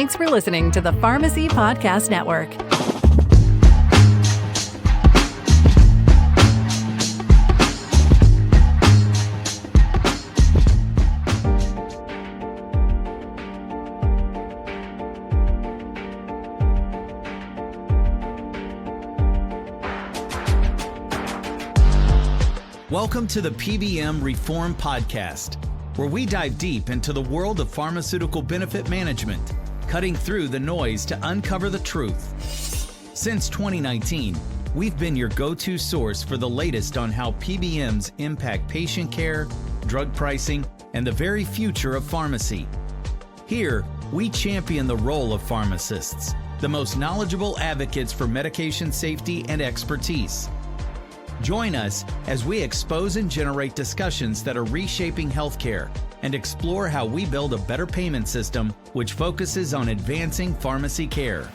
Thanks for listening to the Pharmacy Podcast Network. Welcome to the PBM Reform Podcast, where we dive deep into the world of pharmaceutical benefit management, cutting through the noise to uncover the truth. Since 2019, we've been your go-to source for the latest on how PBMs impact patient care, drug pricing, and the very future of pharmacy. Here, we champion the role of pharmacists, the most knowledgeable advocates for medication safety and expertise. Join us as we expose and generate discussions that are reshaping healthcare and explore how we build a better payment system which focuses on advancing pharmacy care.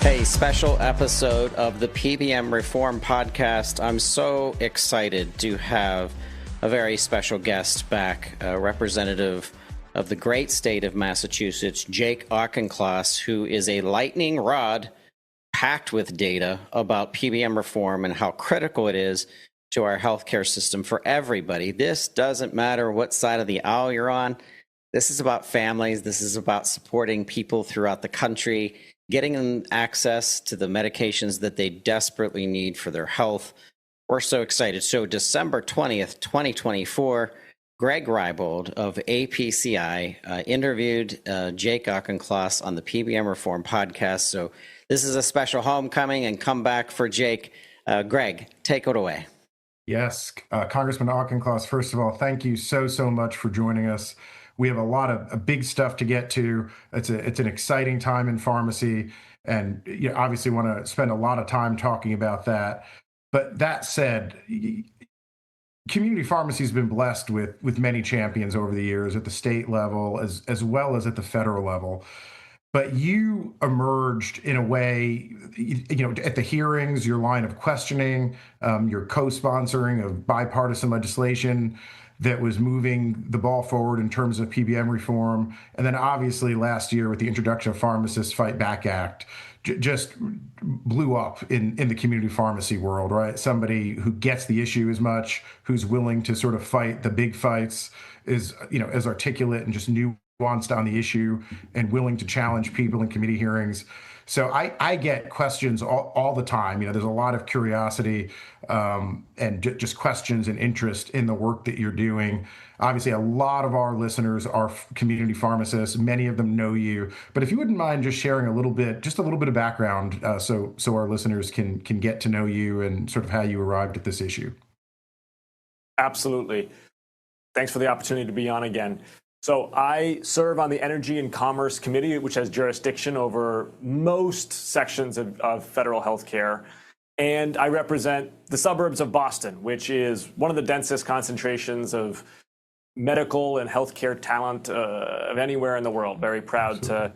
Hey, special episode of the PBM Reform Podcast. I'm so excited to have a very special guest back, a representative of the great state of Massachusetts, Jake Auchincloss, who is a lightning rod packed with data about PBM reform and how critical it is to our healthcare system for everybody. This doesn't matter what side of the aisle you're on. This is about families. This is about supporting people throughout the country, getting them access to the medications that they desperately need for their health. We're so excited. So December 20th, 2024, Greg Reybold of APCI interviewed Jake Auchincloss on the PBM Reform Podcast. So this is a special homecoming and comeback for Jake. Greg, take it away. Yes, Congressman Auchincloss, first of all, thank you so much for joining us. We have a lot of big stuff to get to. It's an exciting time in pharmacy, and you obviously want to spend a lot of time talking about that. But that said, community pharmacy has been blessed with many champions over the years at the state level as well as at the federal level. But you emerged in a way, at the hearings, your line of questioning, your co-sponsoring of bipartisan legislation that was moving the ball forward in terms of PBM reform. And then obviously last year with the introduction of Pharmacists Fight Back Act, just blew up in the community pharmacy world, right? Somebody who gets the issue as much, who's willing to sort of fight the big fights, is, as articulate and just nuanced on the issue and willing to challenge people in committee hearings. So I get questions all the time. There's a lot of curiosity and just questions and interest in the work that you're doing. Obviously, a lot of our listeners are community pharmacists. Many of them know you. But if you wouldn't mind just sharing a little bit of background so our listeners can get to know you and sort of how you arrived at this issue. Absolutely. Thanks for the opportunity to be on again. So I serve on the Energy and Commerce Committee, which has jurisdiction over most sections of federal health care. And I represent the suburbs of Boston, which is one of the densest concentrations of medical and healthcare talent of anywhere in the world. Very proud to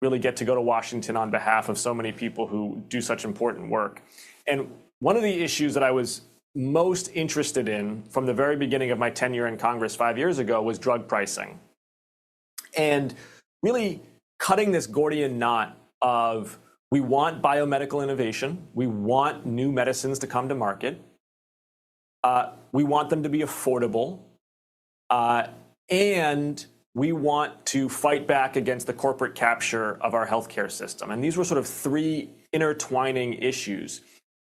really get to go to Washington on behalf of so many people who do such important work. And one of the issues that I was most interested in from the very beginning of my tenure in Congress 5 years ago was drug pricing. And really cutting this Gordian knot of we want biomedical innovation, we want new medicines to come to market, we want them to be affordable, and we want to fight back against the corporate capture of our healthcare system. And these were sort of three intertwining issues.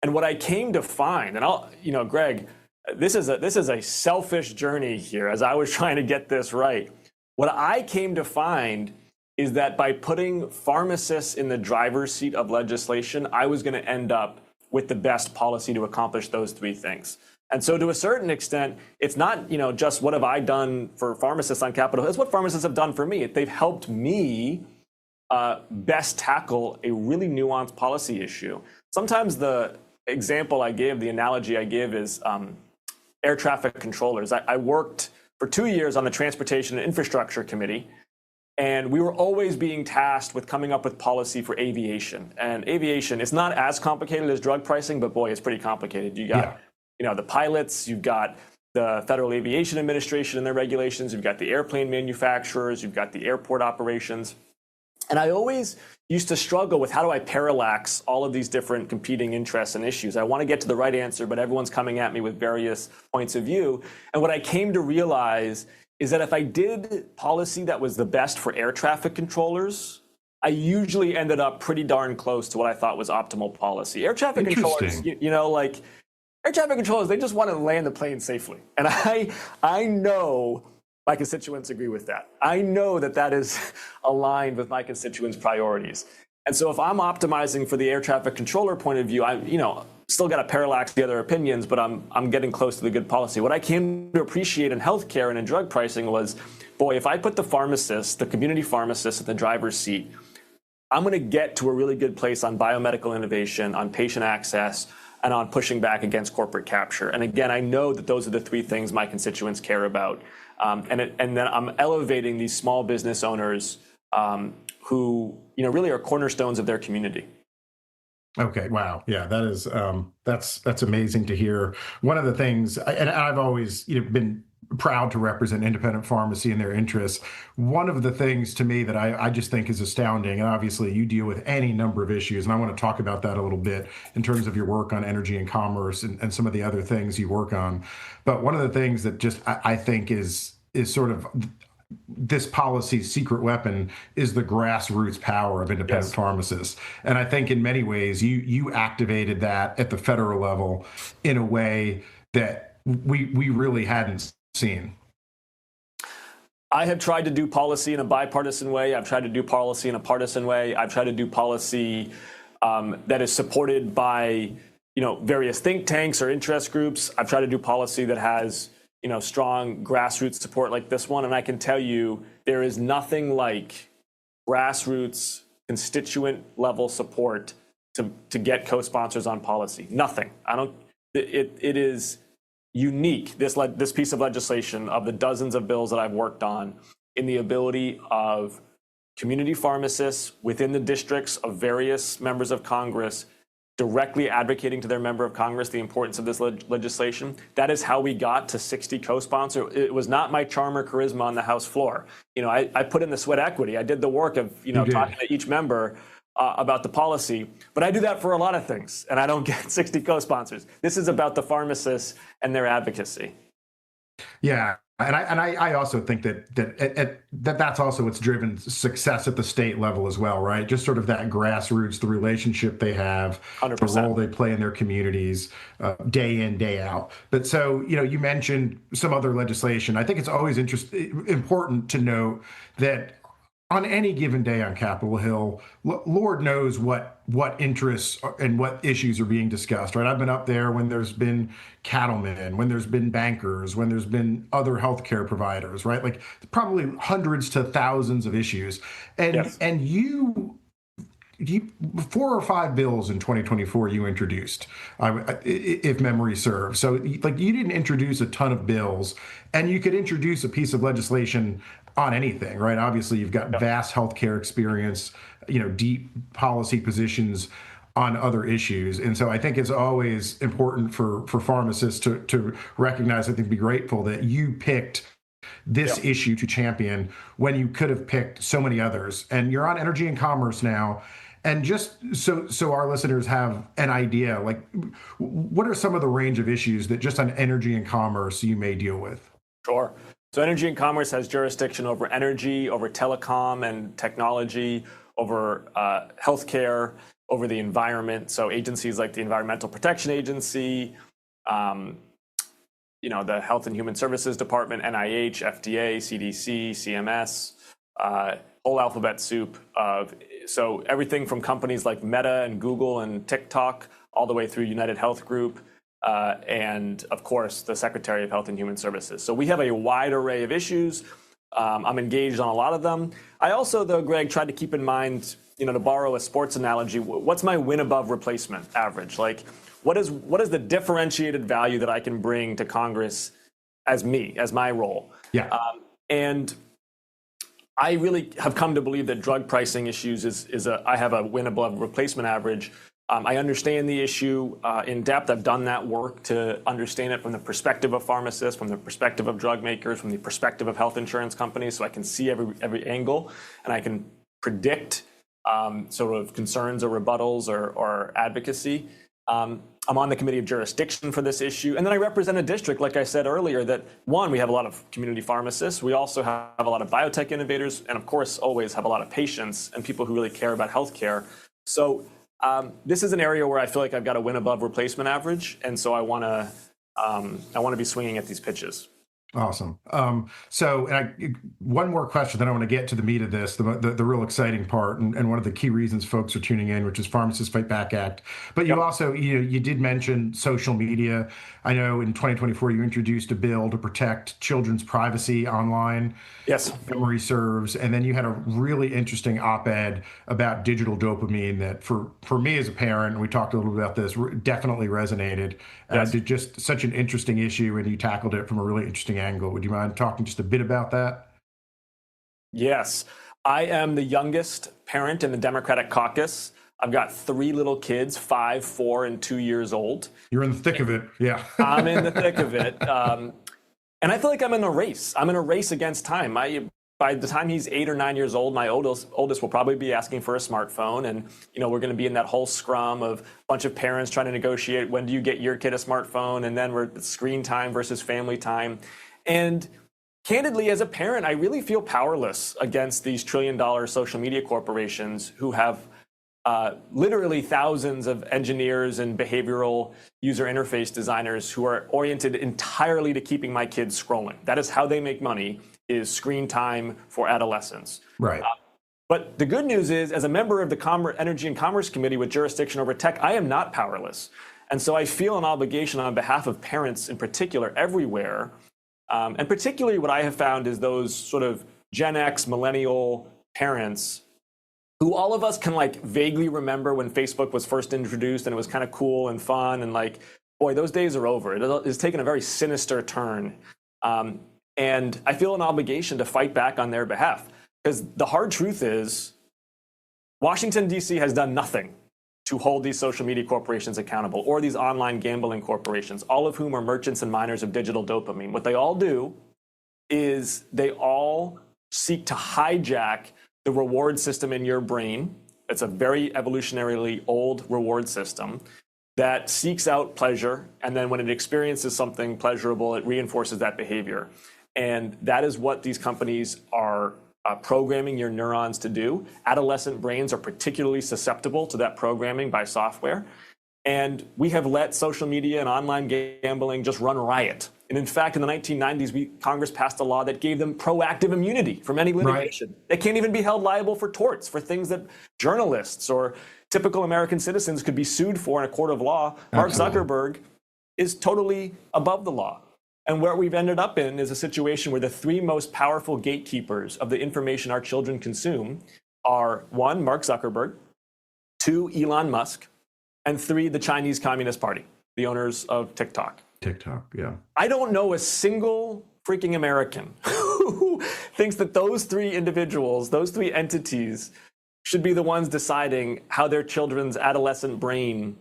And what I came to find, and Greg, this is a selfish journey here as I was trying to get this right. What I came to find is that by putting pharmacists in the driver's seat of legislation, I was going to end up with the best policy to accomplish those three things. And so to a certain extent, it's not, just what have I done for pharmacists on Capitol Hill, it's what pharmacists have done for me. They've helped me best tackle a really nuanced policy issue. Sometimes the example I give, the analogy I give is air traffic controllers. I worked for 2 years on the Transportation and Infrastructure Committee, and we were always being tasked with coming up with policy for aviation. And aviation is not as complicated as drug pricing, but boy, it's pretty complicated. You got, the pilots, you've got the Federal Aviation Administration and their regulations, you've got the airplane manufacturers, you've got the airport operations. And I always used to struggle with how do I parallax all of these different competing interests and issues. I want to get to the right answer, but everyone's coming at me with various points of view. And what I came to realize is that if I did policy that was the best for air traffic controllers, I usually ended up pretty darn close to what I thought was optimal policy. Air traffic controllers, like air traffic controllers, they just want to land the plane safely. And I know my constituents agree with that. I know that that is aligned with my constituents' priorities. And so if I'm optimizing for the air traffic controller point of view, I still got to parallax the other opinions, but I'm getting close to the good policy. What I came to appreciate in healthcare and in drug pricing was, boy, if I put the pharmacist, the community pharmacist in the driver's seat, I'm going to get to a really good place on biomedical innovation, on patient access, and on pushing back against corporate capture. And again, I know that those are the three things my constituents care about. And then I'm elevating these small business owners who really are cornerstones of their community. Okay. Wow. Yeah, that is that's amazing to hear. One of the things, and I've always been proud to represent independent pharmacy and their interests. One of the things to me that I just think is astounding, and obviously you deal with any number of issues, and I want to talk about that a little bit in terms of your work on energy and commerce and some of the other things you work on. But one of the things that just I think is sort of this policy's secret weapon is the grassroots power of independent pharmacists. And I think in many ways you activated that at the federal level in a way that we really hadn't seen. I have tried to do policy in a bipartisan way. I've tried to do policy in a partisan way. I've tried to do policy that is supported by various think tanks or interest groups. I've tried to do policy that has strong grassroots support like this one. And I can tell you there is nothing like grassroots constituent level support to get co-sponsors on policy. Nothing. It is unique, this piece of legislation, of the dozens of bills that I've worked on, in the ability of community pharmacists within the districts of various members of Congress directly advocating to their member of Congress the importance of this legislation. That is how we got to 60 co-sponsors. It was not my charm or charisma on the House floor. I put in the sweat equity. I did the work of talking to each member about the policy, but I do that for a lot of things, and I don't get 60 co-sponsors. This is about the pharmacists and their advocacy. Yeah, and I also think that's also what's driven success at the state level as well, right? Just sort of that grassroots, the relationship they have, 100%. The role they play in their communities, day in, day out. But so you mentioned some other legislation. I think it's always important to note that on any given day on Capitol Hill, Lord knows what interests and what issues are being discussed, right? I've been up there when there's been cattlemen, when there's been bankers, when there's been other healthcare providers, right? Like probably hundreds to thousands of issues. And you 4 or 5 bills in 2024 you introduced, if memory serves. So like you didn't introduce a ton of bills, and you could introduce a piece of legislation on anything, right? Obviously, you've got vast healthcare experience, deep policy positions on other issues. And so I think it's always important for pharmacists to recognize, I think, be grateful that you picked this issue to champion when you could have picked so many others. And you're on energy and commerce now. And just so our listeners have an idea, like what are some of the range of issues that just on energy and commerce you may deal with? Sure. So energy and commerce has jurisdiction over energy, over telecom and technology, over healthcare, over the environment. So agencies like the Environmental Protection Agency, the Health and Human Services Department, NIH, FDA, CDC, CMS, whole alphabet soup of, so everything from companies like Meta and Google and TikTok all the way through United Health Group, and of course, the Secretary of Health and Human Services. So we have a wide array of issues. I'm engaged on a lot of them. I also, though, Greg, tried to keep in mind, to borrow a sports analogy, what's my win above replacement average? Like, what is the differentiated value that I can bring to Congress as my role? Yeah. And I really have come to believe that drug pricing issues I have a win above replacement average I understand the issue in depth. I've done that work to understand it from the perspective of pharmacists, from the perspective of drug makers, from the perspective of health insurance companies, so I can see every angle, and I can predict sort of concerns or rebuttals or advocacy. I'm on the committee of jurisdiction for this issue. And then I represent a district, like I said earlier, that one, we have a lot of community pharmacists. We also have a lot of biotech innovators, and of course, always have a lot of patients and people who really care about healthcare. So this is an area where I feel like I've got to win above replacement average. And so I want to be swinging at these pitches. Awesome. One more question, then I want to get to the meat of this, the real exciting part, and one of the key reasons folks are tuning in, which is Pharmacists Fight Back Act. But you also, you did mention social media. I know in 2024 you introduced a bill to protect children's privacy online. Yes. Memory serves. And then you had a really interesting op-ed about digital dopamine that for me as a parent, and we talked a little bit about this, definitely resonated. Yes. Just such an interesting issue, and you tackled it from a really interesting angle. Would you mind talking just a bit about that? Yes. I am the youngest parent in the Democratic caucus. I've got 3 little kids, 5, 4, and 2 years old. You're in the thick of it. Yeah. I'm in the thick of it. And I feel like I'm in a race. I'm in a race against time. By the time he's 8 or 9 years old, my oldest will probably be asking for a smartphone. And, we're going to be in that whole scrum of a bunch of parents trying to negotiate, when do you get your kid a smartphone? And then we're screen time versus family time. And candidly, as a parent, I really feel powerless against these trillion-dollar social media corporations who have literally thousands of engineers and behavioral user interface designers who are oriented entirely to keeping my kids scrolling. That is how they make money, is screen time for adolescents. Right. But the good news is, as a member of the Energy and Commerce Committee with jurisdiction over tech, I am not powerless. And so I feel an obligation on behalf of parents in particular everywhere. And particularly what I have found is those sort of Gen X, millennial parents who all of us can vaguely remember when Facebook was first introduced and it was kind of cool and fun, and boy, those days are over. It has taken a very sinister turn. And I feel an obligation to fight back on their behalf, because the hard truth is Washington, D.C. has done nothing to hold these social media corporations accountable, or these online gambling corporations, all of whom are merchants and miners of digital dopamine. What they all do is they all seek to hijack the reward system in your brain. It's a very evolutionarily old reward system that seeks out pleasure, and then when it experiences something pleasurable, it reinforces that behavior. And that is what these companies are programming your neurons to do. Adolescent brains are particularly susceptible to that programming by software. And we have let social media and online gambling just run riot. And in fact, in the 1990s, Congress passed a law that gave them proactive immunity from any litigation. Right. They can't even be held liable for torts, for things that journalists or typical American citizens could be sued for in a court of law. Mark Zuckerberg is totally above the law. And where we've ended up in is a situation where the 3 most powerful gatekeepers of the information our children consume are 1, Mark Zuckerberg, 2, Elon Musk, and 3, the Chinese Communist Party, the owners of TikTok. Yeah. I don't know a single freaking American who thinks that those 3 individuals, those 3 entities, should be the ones deciding how their children's adolescent brain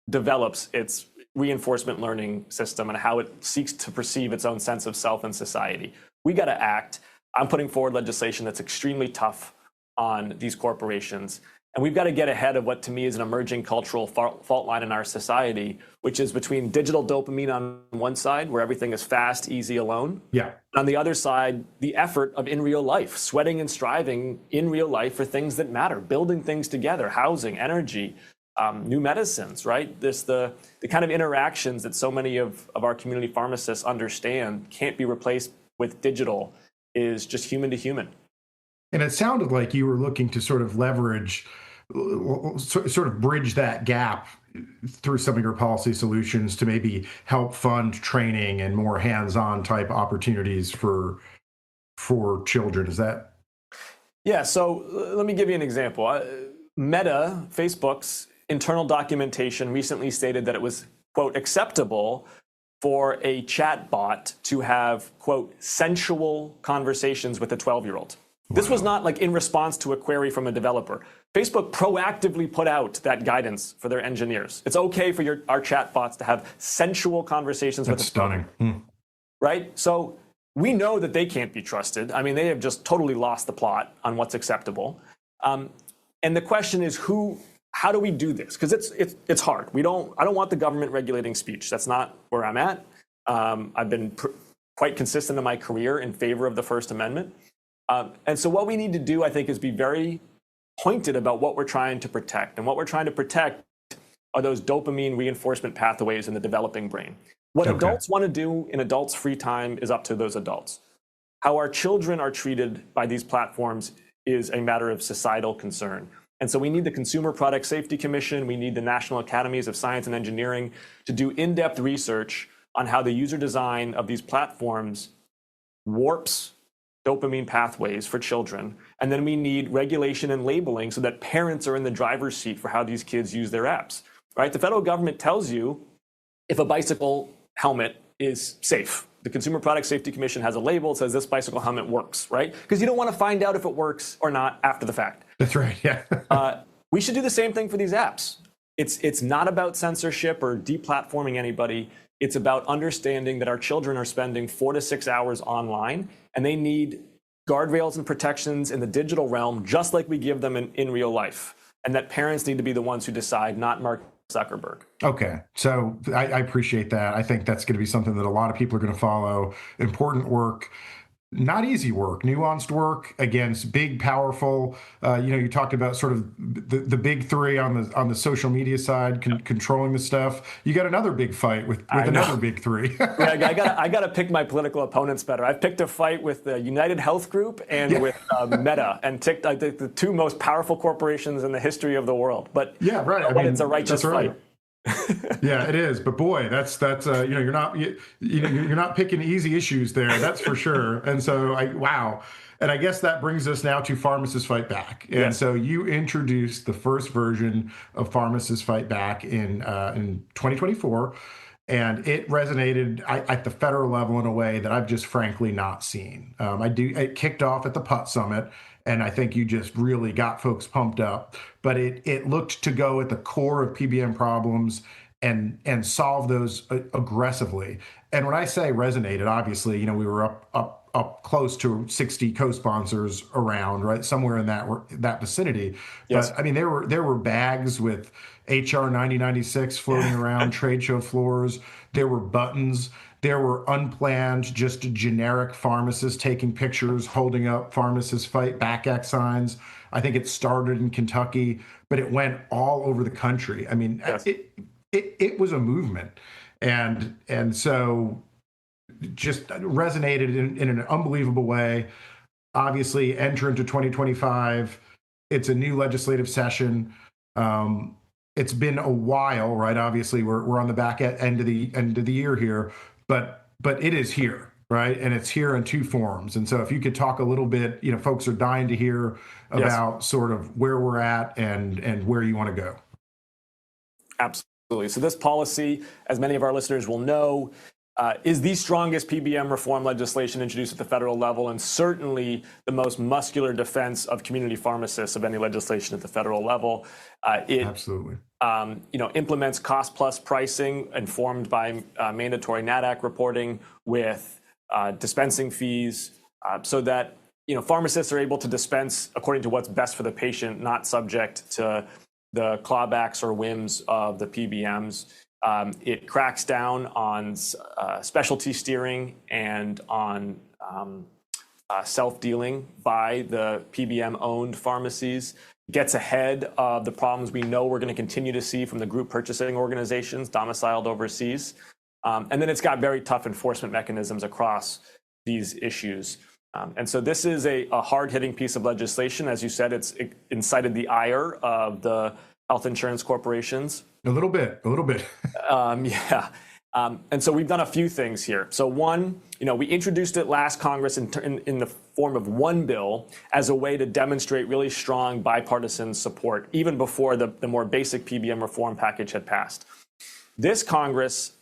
develops its reinforcement learning system and how it seeks to perceive its own sense of self and society. We got to act. I'm putting forward legislation that's extremely tough on these corporations. And we've got to get ahead of what, to me, is an emerging cultural fault line in our society, which is between digital dopamine on one side, where everything is fast, easy, alone. Yeah. On the other side, the effort of in real life, sweating and striving in real life for things that matter, building things together, housing, energy, new medicines, right? The kind of interactions that so many of our community pharmacists understand can't be replaced with digital is just human to human. And it sounded like you were looking to sort of leverage, sort of bridge that gap through some of your policy solutions to maybe help fund training and more hands-on type opportunities for children. Is that? Yeah. So let me give you an example. Meta, Facebook's internal documentation recently stated that it was, quote, acceptable for a chat bot to have, quote, sensual conversations with a 12-year-old. This was not in response to a query from a developer. Facebook proactively put out that guidance for their engineers. It's okay for our chatbots to have sensual conversations with. That's stunning. Right? So we know that they can't be trusted. I mean, they have just totally lost the plot on what's acceptable. And the question is, how do we do this? Because it's hard. I don't want the government regulating speech. That's not where I'm at. I've been quite consistent in my career in favor of the First Amendment. And so what we need to do, I think, is be very pointed about what we're trying to protect. And what we're trying to protect are those dopamine reinforcement pathways in the developing brain. What adults want to do in adults' free time is up to those adults. How our children are treated by these platforms is a matter of societal concern. And so we need the Consumer Product Safety Commission, we need the National Academies of Science and Engineering to do in-depth research on how the user design of these platforms warps dopamine pathways for children. And then we need regulation and labeling so that parents are in the driver's seat for how these kids use their apps, right? The federal government tells you if a bicycle helmet is safe. The Consumer Product Safety Commission has a label that says this bicycle helmet works, right? Because you don't want to find out if it works or not after the fact. That's right, yeah. We should do the same thing for these apps. It's not about censorship or deplatforming anybody. It's about understanding that our children are spending 4 to 6 hours online, and they need guardrails and protections in the digital realm, just like we give them in real life. And that parents need to be the ones who decide, not Mark Zuckerberg. Okay, so I appreciate that. I think that's going to be something that a lot of people are going to follow. Important work. Not easy work, nuanced work against big, powerful. You talked about sort of the big three on the social media side, controlling the stuff. You got another big fight with another big three. Yeah, I got to pick my political opponents better. I've picked a fight with the United Health Group and with Meta, and the two most powerful corporations in the history of the world. But yeah, right. It's a righteous fight. Yeah, it is. But boy, that's you're not picking easy issues there. That's for sure. And so wow. And I guess that brings us now to Pharmacists Fight Back. And so you introduced the first version of Pharmacists Fight Back in 2024, and it resonated at the federal level in a way that I've just frankly not seen. It kicked off at the PUT Summit, and I think you just really got folks pumped up. But it looked to go at the core of PBM problems and solve those aggressively. And when I say resonated, obviously, we were up close to 60 co-sponsors around, right, somewhere in that vicinity. Yes. But I mean, there were bags with HR 9096 floating around trade show floors. There were buttons. There were unplanned, just generic pharmacists taking pictures, holding up Pharmacists Fight Back Act signs. I think it started in Kentucky, but it went all over the country. I mean, yes. It was a movement. And so just resonated in an unbelievable way. Obviously, enter into 2025. It's a new legislative session. It's been a while, right? Obviously, we're on the back end of the year here, but it is here, right? And it's here in two forms. And so, if you could talk a little bit, folks are dying to hear about sort of where we're at and where you want to go. Absolutely. So this policy, as many of our listeners will know, is the strongest PBM reform legislation introduced at the federal level, and certainly the most muscular defense of community pharmacists of any legislation at the federal level. It absolutely, implements cost-plus pricing informed by mandatory NADAC reporting with dispensing fees, so that pharmacists are able to dispense according to what's best for the patient, not subject to the clawbacks or whims of the PBMs. It cracks down on specialty steering and on self-dealing by the PBM-owned pharmacies, gets ahead of the problems we know we're going to continue to see from the group purchasing organizations domiciled overseas. And then it's got very tough enforcement mechanisms across these issues. And so this is a hard-hitting piece of legislation. As you said, it incited the ire of the health insurance corporations. A little bit. And so we've done a few things here. So one, we introduced it last Congress in the form of one bill as a way to demonstrate really strong bipartisan support, even before the more basic PBM reform package had passed. This Congress,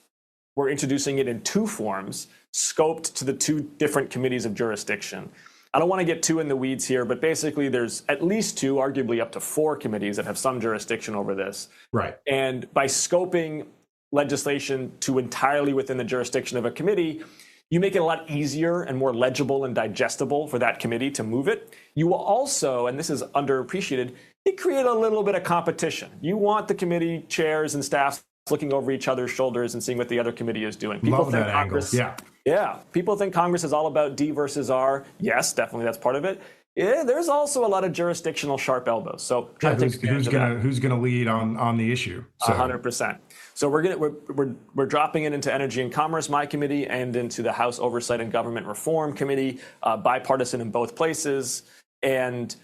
we're introducing it in two forms, scoped to the two different committees of jurisdiction. I don't want to get too in the weeds here, but basically there's at least 2, arguably up to 4 committees that have some jurisdiction over this. Right. And by scoping legislation to entirely within the jurisdiction of a committee, you make it a lot easier and more legible and digestible for that committee to move it. You will also, and this is underappreciated, you create a little bit of competition. You want the committee chairs and staffs looking over each other's shoulders and seeing what the other committee is doing. Love that angle. Yeah. People think Congress is all about D versus R. Yes, definitely that's part of it. Yeah, there's also a lot of jurisdictional sharp elbows. So who's gonna lead on the issue? So. 100%. So we're dropping it into Energy and Commerce, my committee, and into the House Oversight and Government Reform Committee, bipartisan in both places, and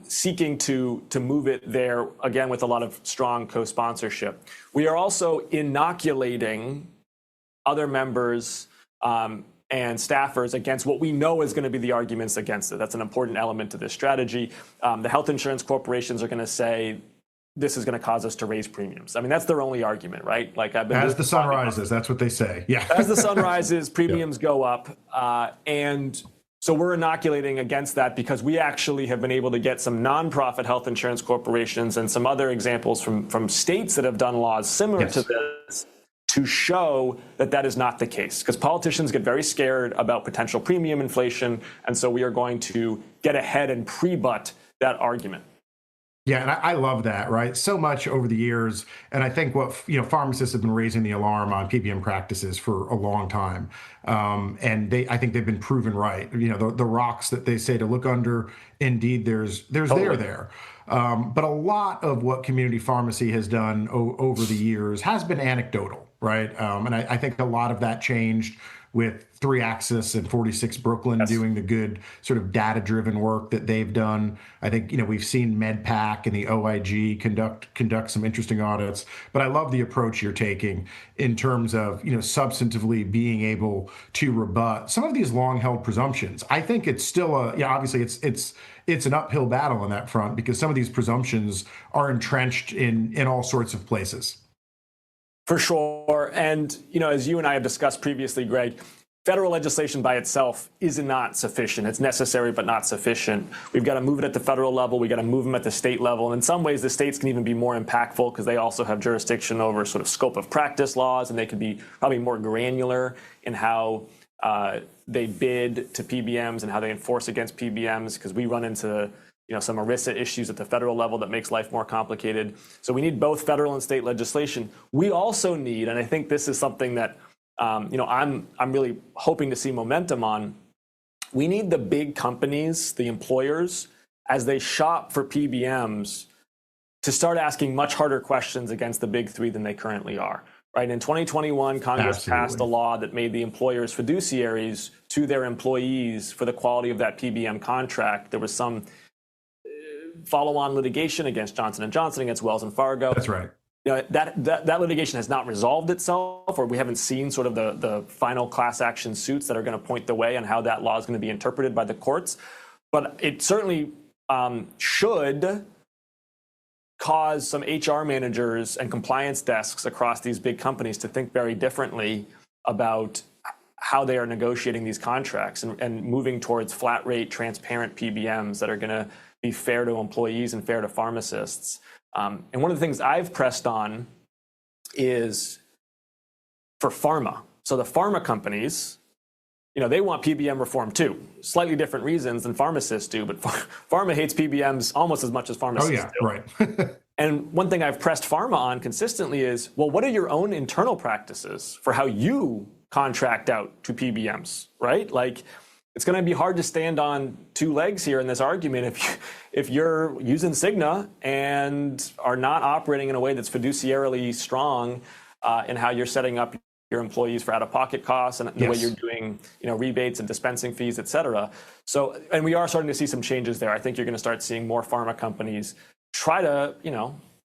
seeking to move it there again with a lot of strong co-sponsorship. We are also inoculating other members and staffers against what we know is going to be the arguments against it. That's an important element to this strategy. The health insurance corporations are going to say this is going to cause us to raise premiums. I mean, that's their only argument, right? Like as the sun rises, that's what they say. Yeah. As the sun rises, premiums go up, and so we're inoculating against that because we actually have been able to get some nonprofit health insurance corporations and some other examples from states that have done laws similar to this to show that that is not the case. Because politicians get very scared about potential premium inflation, and so we are going to get ahead and pre-butt that argument. Yeah, and I love that, right? So much over the years, and I think pharmacists have been raising the alarm on PBM practices for a long time, and I think they've been proven right. The rocks that they say to look under, indeed, there's totally. there. But a lot of what community pharmacy has done over the years has been anecdotal, right? And I think a lot of that changed with 3Axis and 46 Brooklyn doing the good sort of data-driven work that they've done. I think, we've seen MedPAC and the OIG conduct some interesting audits. But I love the approach you're taking in terms of, substantively being able to rebut some of these long-held presumptions. I think it's still obviously it's an uphill battle on that front because some of these presumptions are entrenched in all sorts of places. For sure. And, as you and I have discussed previously, Greg, federal legislation by itself is not sufficient. It's necessary, but not sufficient. We've got to move it at the federal level. We've got to move them at the state level. And in some ways, the states can even be more impactful because they also have jurisdiction over sort of scope of practice laws, and they could be probably more granular in how they bid to PBMs and how they enforce against PBMs, because we run into some ERISA issues at the federal level that makes life more complicated. So we need both federal and state legislation. We also need, and I think this is something that I'm really hoping to see momentum on. We need the big companies, the employers, as they shop for PBMs, to start asking much harder questions against the big three than they currently are. Right. In 2021, Congress passed a law that made the employers fiduciaries to their employees for the quality of that PBM contract. There was some follow-on litigation against Johnson & Johnson, against Wells and Fargo. That's right. That litigation has not resolved itself, or we haven't seen sort of the final class action suits that are going to point the way on how that law is going to be interpreted by the courts. But it certainly should cause some HR managers and compliance desks across these big companies to think very differently about how they are negotiating these contracts and moving towards flat rate, transparent PBMs that are going to be fair to employees and fair to pharmacists. And one of the things I've pressed on is for pharma. So the pharma companies, they want PBM reform too. Slightly different reasons than pharmacists do, but pharma hates PBMs almost as much as pharmacists do. Right. And one thing I've pressed pharma on consistently is, well, what are your own internal practices for how you contract out to PBMs, right? Like, it's going to be hard to stand on two legs here in this argument if you're using Cigna and are not operating in a way that's fiduciarily strong in how you're setting up your employees for out-of-pocket costs and the way you're doing, rebates and dispensing fees, et cetera. So, and we are starting to see some changes there. I think you're going to start seeing more pharma companies try to,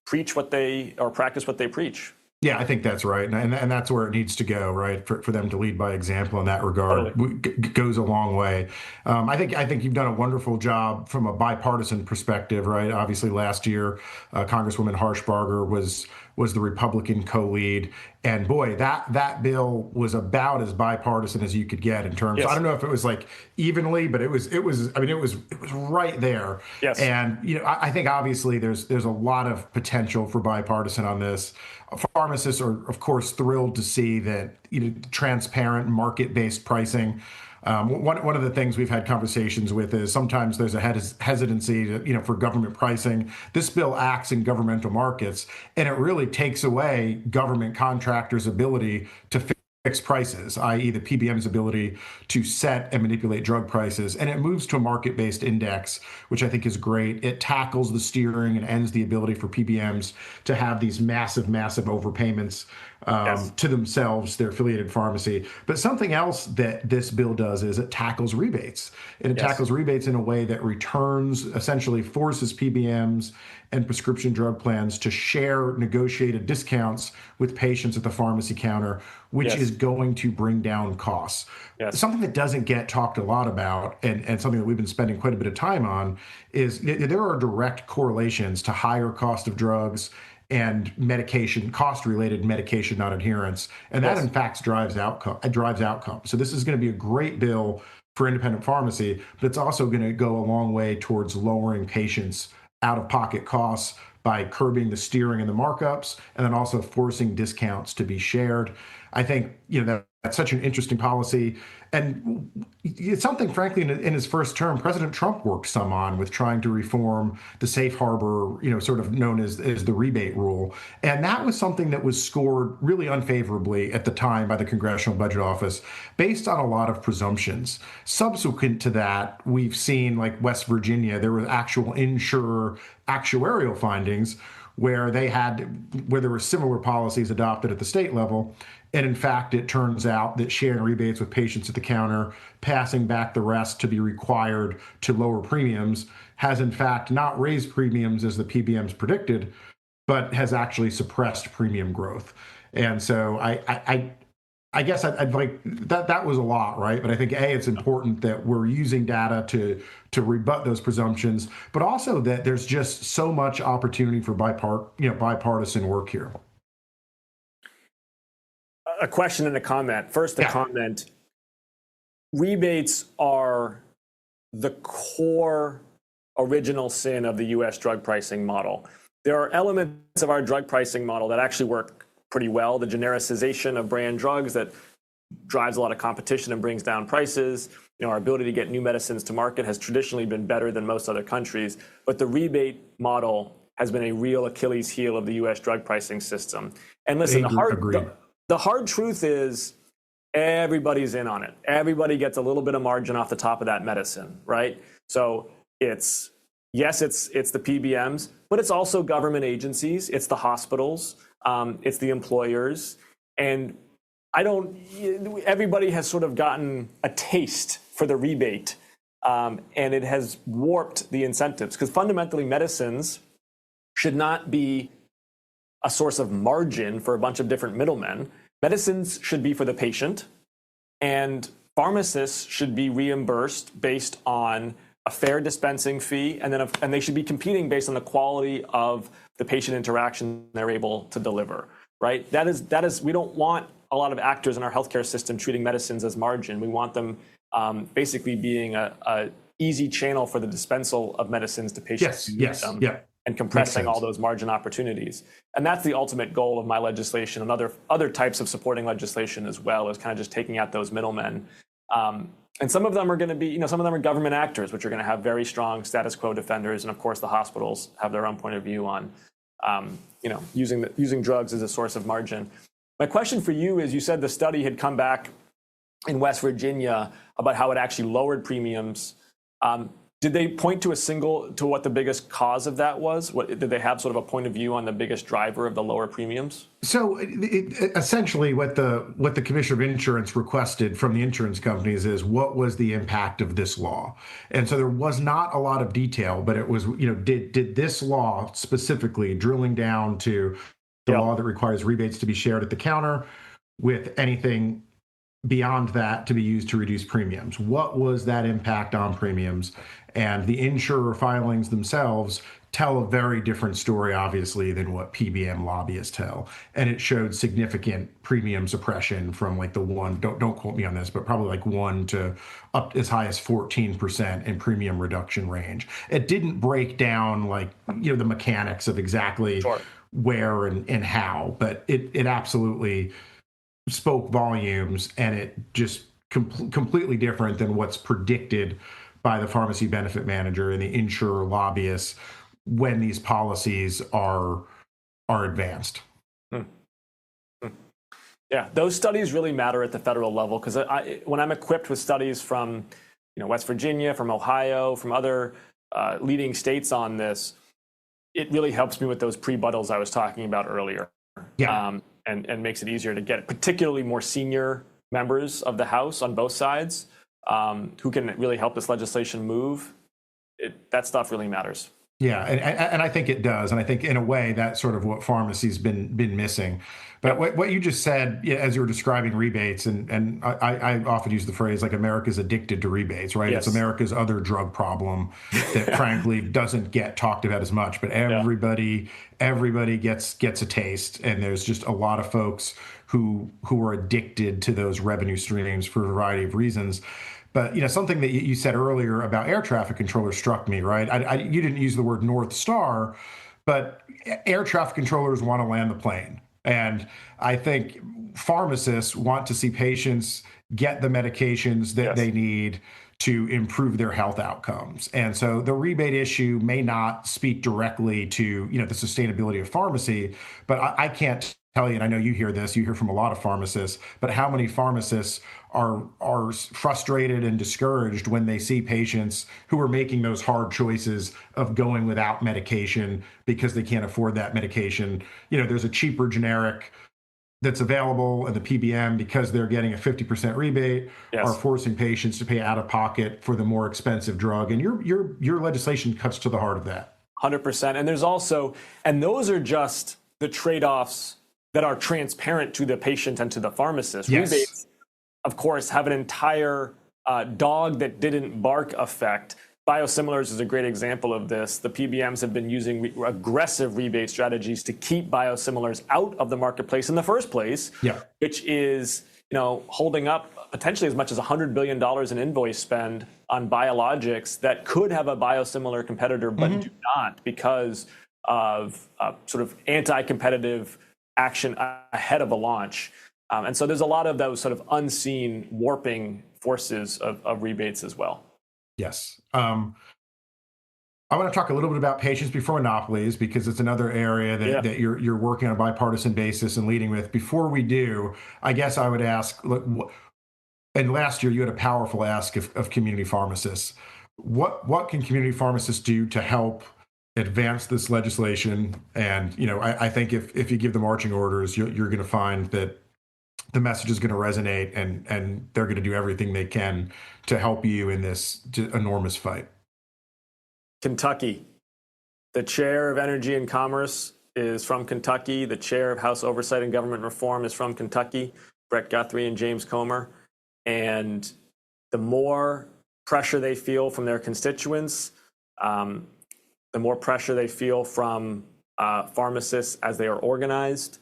preach what they or practice what they preach. Yeah, I think that's right, and that's where it needs to go, right? For them to lead by example in that regard Totally. goes a long way. I think you've done a wonderful job from a bipartisan perspective, right? Obviously, last year, Congresswoman Harshbarger was the Republican co-lead, and boy, that bill was about as bipartisan as you could get in terms. I Yes. don't know if it was like evenly, but it was. I mean, it was right there. Yes. And I think obviously there's a lot of potential for bipartisan on this. Pharmacists are, of course, thrilled to see that transparent market-based pricing. One of the things we've had conversations with is sometimes there's a hesitancy for government pricing. This bill acts in governmental markets, and it really takes away government contractors' ability to fix prices, i.e. the PBM's ability to set and manipulate drug prices. And it moves to a market-based index, which I think is great. It tackles the steering and ends the ability for PBMs to have these massive overpayments Yes. to themselves, their affiliated pharmacy. But something else that this bill does is it tackles rebates. And it Yes. tackles rebates in a way that essentially forces PBMs and prescription drug plans to share negotiated discounts with patients at the pharmacy counter, which Yes. is going to bring down costs. Yes. Something that doesn't get talked a lot about, and something that we've been spending quite a bit of time on, is there are direct correlations to higher cost of drugs and medication, cost-related medication non-adherence, and that Yes. in fact drives outcome. So this is going to be a great bill for independent pharmacy, but it's also going to go a long way towards lowering patients' out-of-pocket costs by curbing the steering and the markups, and then also forcing discounts to be shared. I think that's such an interesting policy, and it's something, frankly, in his first term, President Trump worked some on with trying to reform the safe harbor, sort of known as the rebate rule, and that was something that was scored really unfavorably at the time by the Congressional Budget Office, based on a lot of presumptions. Subsequent to that, we've seen, like West Virginia, there were actual insurer actuarial findings where there were similar policies adopted at the state level. And in fact, it turns out that sharing rebates with patients at the counter, passing back the rest to be required to lower premiums, has in fact not raised premiums as the PBMs predicted, but has actually suppressed premium growth. And so I guess I'd like that was a lot, right? But I think it's important that we're using data to rebut those presumptions, but also that there's just so much opportunity for bipartisan work here. A question and a comment. First, the comment. Rebates are the core original sin of the U.S. drug pricing model. There are elements of our drug pricing model that actually work pretty well. The genericization of brand drugs that drives a lot of competition and brings down prices. Our ability to get new medicines to market has traditionally been better than most other countries. But the rebate model has been a real Achilles heel of the U.S. drug pricing system. And listen, the hard truth is everybody's in on it. Everybody gets a little bit of margin off the top of that medicine, right? So it's the PBMs, but it's also government agencies. It's the hospitals. It's the employers. And everybody has sort of gotten a taste for the rebate, and it has warped the incentives, because fundamentally medicines should not be a source of margin for a bunch of different middlemen. Medicines should be for the patient, and pharmacists should be reimbursed based on a fair dispensing fee, and they should be competing based on the quality of the patient interaction they're able to deliver, right? That is we don't want a lot of actors in our healthcare system treating medicines as margin. We want them basically being a easy channel for the dispensal of medicines to patients and compressing all those margin opportunities. And that's the ultimate goal of my legislation and other types of supporting legislation as well, is kind of just taking out those middlemen. And some of them are going to be, some of them are government actors, which are going to have very strong status quo defenders. And of course, the hospitals have their own point of view on, using drugs as a source of margin. My question for you is, you said the study had come back in West Virginia about how it actually lowered premiums. Did they point to what the biggest cause of that was? Did they have sort of a point of view on the biggest driver of the lower premiums? So essentially what the Commissioner of Insurance requested from the insurance companies is, what was the impact of this law? And so there was not a lot of detail, but it was, did this law specifically, drilling down to the law that requires rebates to be shared at the counter, with anything beyond that to be used to reduce premiums. What was that impact on premiums? And the insurer filings themselves tell a very different story, obviously, than what PBM lobbyists tell. And it showed significant premium suppression from like the don't quote me on this, but probably like 1 to up as high as 14% in premium reduction range. It didn't break down like, the mechanics of exactly where and how, but it absolutely spoke volumes, and it just completely different than what's predicted by the pharmacy benefit manager and the insurer lobbyists when these policies are advanced. Yeah, those studies really matter at the federal level, because when I'm equipped with studies from West Virginia, from Ohio, from other leading states on this, it really helps me with those pre-buttles I was talking about earlier. Yeah. And makes it easier to get particularly more senior members of the House on both sides who can really help this legislation move. That stuff really matters. Yeah, and I think it does. And I think in a way that's sort of what pharmacy's been missing. But what you just said, as you were describing rebates, and I often use the phrase like America's addicted to rebates, right? Yes. It's America's other drug problem that frankly doesn't get talked about as much, but everybody gets a taste. And there's just a lot of folks who are addicted to those revenue streams for a variety of reasons. But something that you said earlier about air traffic controllers struck me, right? You didn't use the word North Star, but air traffic controllers want to land the plane. And I think pharmacists want to see patients get the medications that they need to improve their health outcomes. And so the rebate issue may not speak directly to the sustainability of pharmacy, but I can't tell you, and I know you hear this, you hear from a lot of pharmacists, but how many pharmacists are frustrated and discouraged when they see patients who are making those hard choices of going without medication because they can't afford that medication. There's a cheaper generic that's available, and the PBM, because they're getting a 50% rebate, are forcing patients to pay out of pocket for the more expensive drug. And your legislation cuts to the heart of that. 100%. And there's also, and those are just the trade-offs that are transparent to the patient and to the pharmacist. Yes. Rebates, of course, have an entire dog that didn't bark effect. Biosimilars is a great example of this. The PBMs have been using aggressive rebate strategies to keep biosimilars out of the marketplace in the first place, which is holding up potentially as much as $100 billion in invoice spend on biologics that could have a biosimilar competitor but do not, because of sort of anti-competitive action ahead of a launch. And so there's a lot of those sort of unseen warping forces of rebates as well. Yes. I want to talk a little bit about patients before monopolies, because it's another area that you're working on a bipartisan basis and leading with. Before we do, I guess I would ask, look, and last year you had a powerful ask of community pharmacists. What can community pharmacists do to help advance this legislation? And I think if you give the marching orders, you're going to find that the message is going to resonate, and they're going to do everything they can to help you in this enormous fight. Kentucky. The chair of Energy and Commerce is from Kentucky. The chair of House Oversight and Government Reform is from Kentucky, Brett Guthrie and James Comer. And the more pressure they feel from their constituents, the more pressure they feel from pharmacists as they are organized,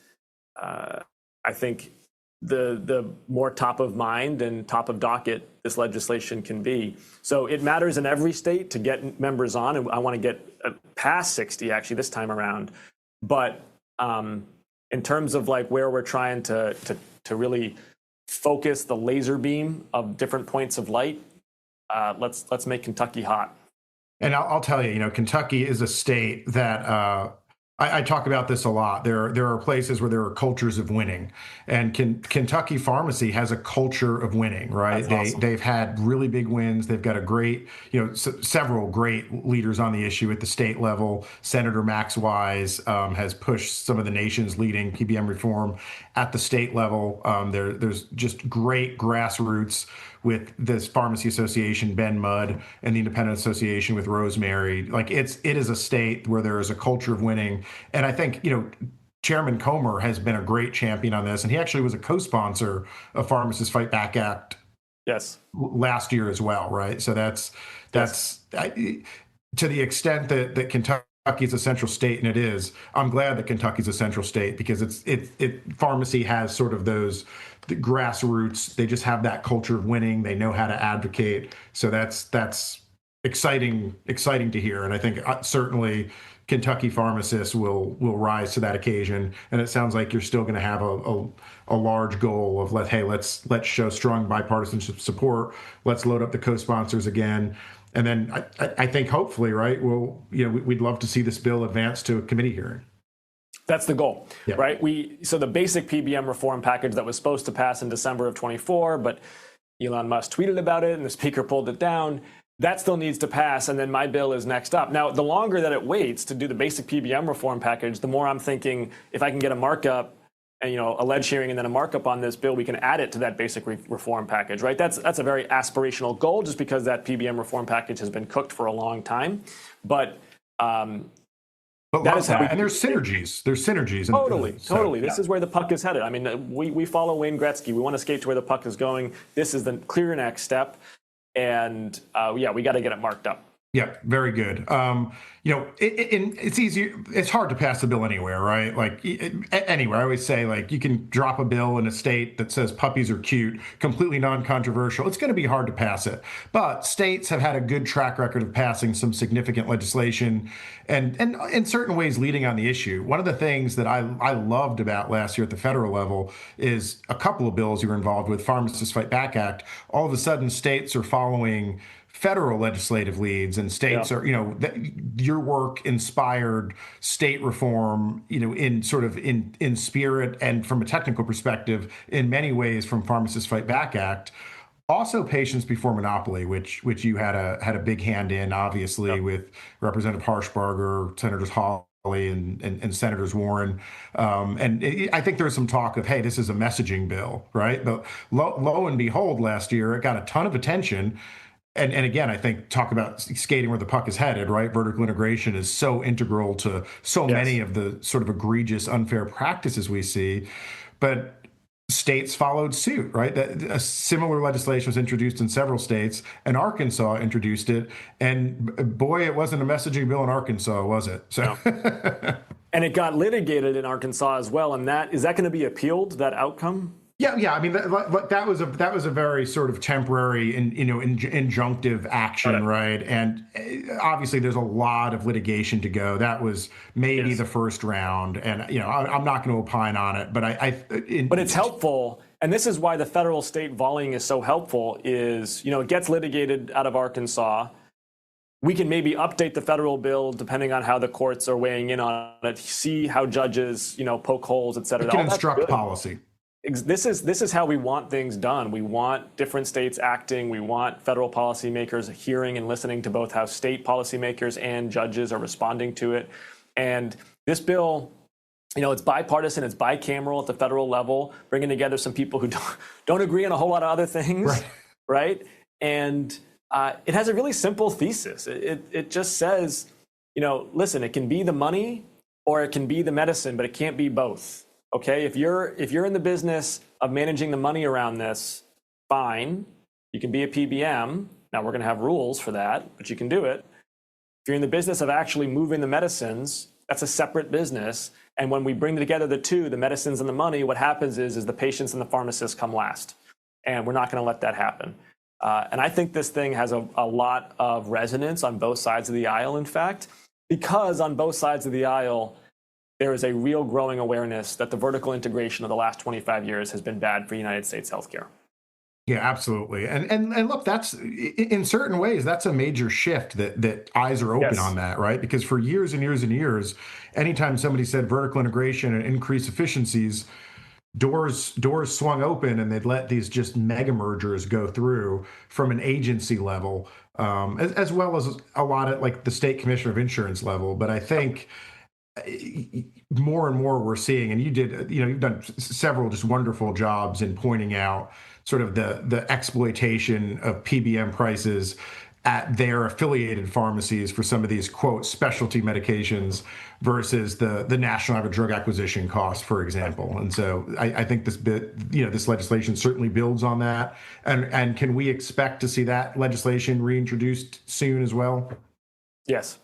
I think the more top of mind and top of docket this legislation can be. So it matters in every state to get members on, and I want to get past 60 actually this time around. But in terms of like where we're trying to really focus the laser beam of different points of light, let's make Kentucky hot. And I'll tell you, Kentucky is a state that I talk about this a lot. There are places where there are cultures of winning, and Kentucky pharmacy has a culture of winning, right? That's awesome. They've had really big wins. They've got a great, several great leaders on the issue at the state level. Senator Max Wise has pushed some of the nation's leading PBM reform at the state level. There's just great grassroots with this pharmacy association, Ben Mudd, and the Independent Association with Rosemary. Like it is a state where there is a culture of winning. And I think, to Chairman Comer has been a great champion on this, and he actually was a co-sponsor of Pharmacists Fight Back Act last year as well, right? So that's to the extent that Kentucky is a central state, and it is. I'm glad that Kentucky's a central state because pharmacy has sort of the grassroots. They just have that culture of winning. They know how to advocate. So that's exciting to hear. And I think certainly Kentucky pharmacists will rise to that occasion. And it sounds like you're still going to have a large goal of let's show strong bipartisan support. Let's load up the co-sponsors again. And then I think hopefully, right, we'd love to see this bill advance to a committee hearing. That's the goal, right? So the basic PBM reform package that was supposed to pass in December of 24, but Elon Musk tweeted about it and the speaker pulled it down. That still needs to pass, and then my bill is next up. Now, the longer that it waits to do the basic PBM reform package, the more I'm thinking if I can get a markup and a ledge hearing and then a markup on this bill, we can add it to that basic reform package, right? That's a very aspirational goal, just because that PBM reform package has been cooked for a long time. But that is how and there's synergies. There's synergies. Totally. This is where the puck is headed. I mean, we follow Wayne Gretzky. We want to skate to where the puck is going. This is the clear next step. And we got to get it marked up. Yeah, very good. It's easy. It's hard to pass a bill anywhere, right? Anywhere. I always say, you can drop a bill in a state that says puppies are cute, completely non-controversial. It's going to be hard to pass it. But states have had a good track record of passing some significant legislation and in certain ways leading on the issue. One of the things that I loved about last year at the federal level is a couple of bills you were involved with, Pharmacists Fight Back Act. All of a sudden, states are following federal legislative leads, and states are, your work inspired state reform, in spirit and from a technical perspective, in many ways from Pharmacists Fight Back Act. Also, Patients Before Monopoly, which you had a big hand in, obviously, with Representative Harshbarger, Senators Hawley, and Senators Warren. I think there's some talk of, hey, this is a messaging bill, right? But lo and behold, last year, it got a ton of attention. And again, I think talk about skating where the puck is headed, right? Vertical integration is so integral to so many of the sort of egregious, unfair practices we see. But states followed suit, right? A similar legislation was introduced in several states, and Arkansas introduced it. And boy, it wasn't a messaging bill in Arkansas, was it? So. No. And it got litigated in Arkansas as well. And is that going to be appealed, that outcome? Yeah. I mean, that was a very sort of temporary injunctive action, right? And obviously, there's a lot of litigation to go. That was maybe the first round, and I'm not going to opine on it, but but it's helpful, and this is why the federal-state volleying is so helpful. Is it gets litigated out of Arkansas. We can maybe update the federal bill depending on how the courts are weighing in on it. See how judges poke holes, et cetera. It can instruct policy. This is how we want things done. We want different states acting. We want federal policymakers hearing and listening to both how state policymakers and judges are responding to it. And this bill, it's bipartisan, it's bicameral at the federal level, bringing together some people who don't agree on a whole lot of other things, right? And it has a really simple thesis. It just says, listen, it can be the money or it can be the medicine, but it can't be both. Okay, if you're in the business of managing the money around this, fine, you can be a PBM. Now we're going to have rules for that, but you can do it. If you're in the business of actually moving the medicines, that's a separate business. And when we bring together the two, the medicines and the money, what happens is the patients and the pharmacists come last. And we're not going to let that happen. And I think this thing has a lot of resonance on both sides of the aisle, in fact, because on both sides of the aisle, there is a real growing awareness that the vertical integration of the last 25 years has been bad for United States healthcare. Yeah, absolutely. And look, that's in certain ways, that's a major shift that eyes are open on that, right? Because for years and years and years, anytime somebody said vertical integration and increased efficiencies, doors swung open and they'd let these just mega mergers go through from an agency level, as well as a lot at the state commissioner of insurance level. But I think more and more we're seeing, and you've done several just wonderful jobs in pointing out sort of the exploitation of PBM prices at their affiliated pharmacies for some of these, quote, specialty medications versus the national average drug acquisition cost, for example. And so I think this legislation certainly builds on that. And can we expect to see that legislation reintroduced soon as well? Yes.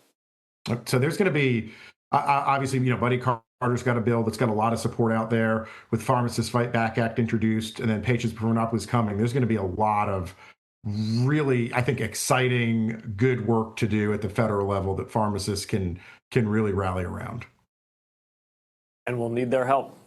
So there's going to be, obviously, Buddy Carter's got a bill that's got a lot of support out there with Pharmacists Fight Back Act introduced, and then Patients Before Monopolies coming. There's going to be a lot of really, I think, exciting, good work to do at the federal level that pharmacists can really rally around. And we'll need their help.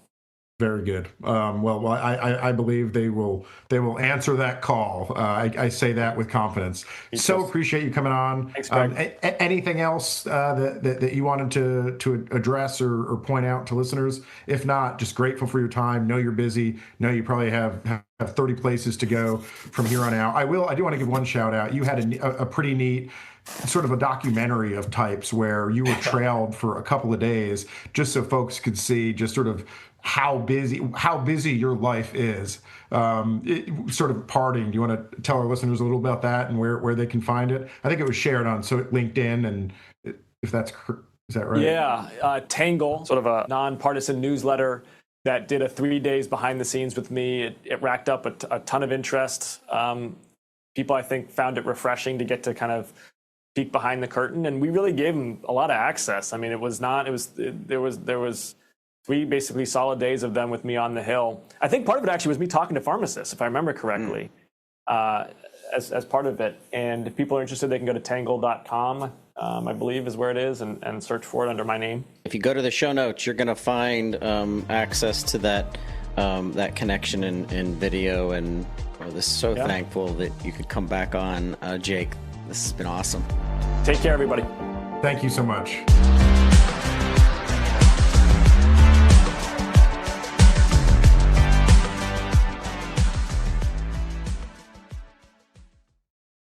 Very good. Well, I believe they will answer that call. I say that with confidence. So appreciate you coming on. Thanks, Greg. Anything else that you wanted to address or point out to listeners? If not, just grateful for your time. Know you're busy. Know you probably have 30 places to go from here on out. I do want to give one shout out. You had a pretty neat sort of a documentary of types where you were trailed for a couple of days just so folks could see just sort of how busy your life is. Sort of partying. Do you want to tell our listeners a little about that and where they can find it? I think it was shared on LinkedIn, and if that's is that right? Yeah, Tangle, sort of a nonpartisan newsletter that did a 3 days behind the scenes with me. It racked up a ton of interest. People, I think, found it refreshing to get to kind of peek behind the curtain, and we really gave them a lot of access. I mean, there was 3 basically solid days of them with me on the Hill. I think part of it actually was me talking to pharmacists, if I remember correctly, as part of it. And if people are interested, they can go to tangle.com, I believe is where it is, and search for it under my name. If you go to the show notes, you're going to find access to that connection in video. And we're so thankful that you could come back on, Jake. This has been awesome. Take care, everybody. Thank you so much.